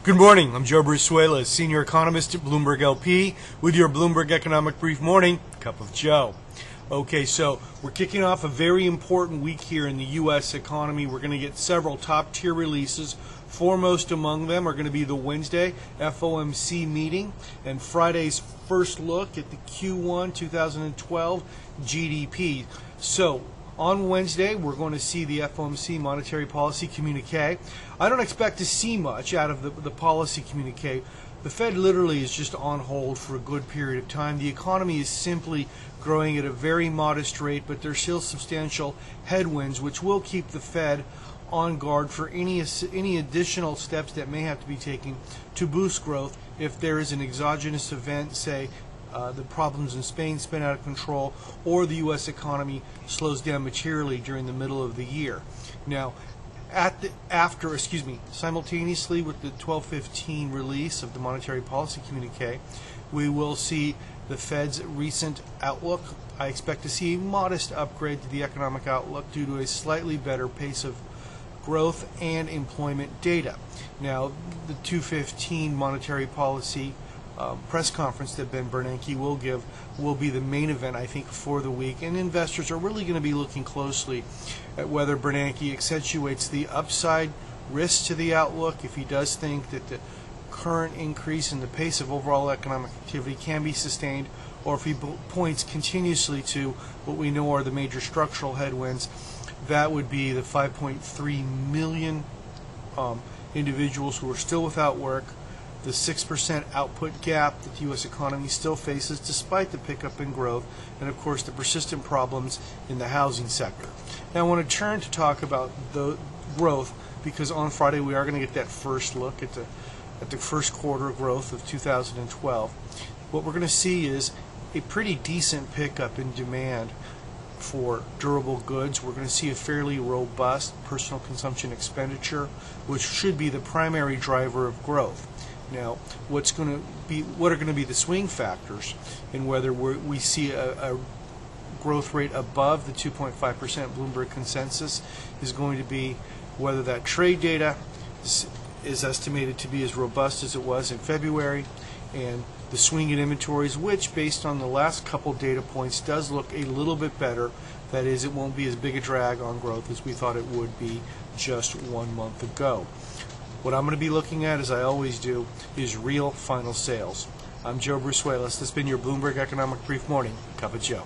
Good morning. I'm Joe Brusuela, Senior Economist at Bloomberg LP, with your Bloomberg Economic Brief Morning Cup of Joe. Okay, so we're kicking off a very important week here in the U.S. economy. We're going to get several top-tier releases. Foremost among them are going to be the Wednesday FOMC meeting and Friday's first look at the Q1 2012 GDP. So, on Wednesday, we're going to see the FOMC monetary policy communique. I don't expect to see much out of the policy communique. The Fed literally is just on hold for a good period of time. The economy is simply growing at a very modest rate, but there's still substantial headwinds, which will keep the Fed on guard for any additional steps that may have to be taken to boost growth if there is an exogenous event, say, the problems in Spain spin out of control, or the U.S. economy slows down materially during the middle of the year. Now, simultaneously with the 12/15 release of the monetary policy communique, we will see the Fed's recent outlook. I expect to see a modest upgrade to the economic outlook due to a slightly better pace of growth and employment data. Now, the 2/15 monetary policy press conference that Ben Bernanke will give will be the main event, I think, for the week, and investors are really going to be looking closely at whether Bernanke accentuates the upside risk to the outlook, if he does think that the current increase in the pace of overall economic activity can be sustained, or if he points continuously to what we know are the major structural headwinds. That would be the 5.3 million individuals who are still without work, the 6% output gap that the U.S. economy still faces despite the pickup in growth, and of course the persistent problems in the housing sector. Now I want to turn to talk about the growth, because on Friday we are going to get that first look at the first quarter growth of 2012. What we're going to see is a pretty decent pickup in demand for durable goods. We're going to see a fairly robust personal consumption expenditure, which should be the primary driver of growth. Now, what are going to be the swing factors in whether we see a growth rate above the 2.5% Bloomberg consensus is going to be whether that trade data is estimated to be as robust as it was in February, and the swing in inventories, which, based on the last couple data points, does look a little bit better. That is, it won't be as big a drag on growth as we thought it would be just 1 month ago. What I'm going to be looking at, as I always do, is real final sales. I'm Joe Brusuela. This has been your Bloomberg Economic Brief Morning Cup of Joe.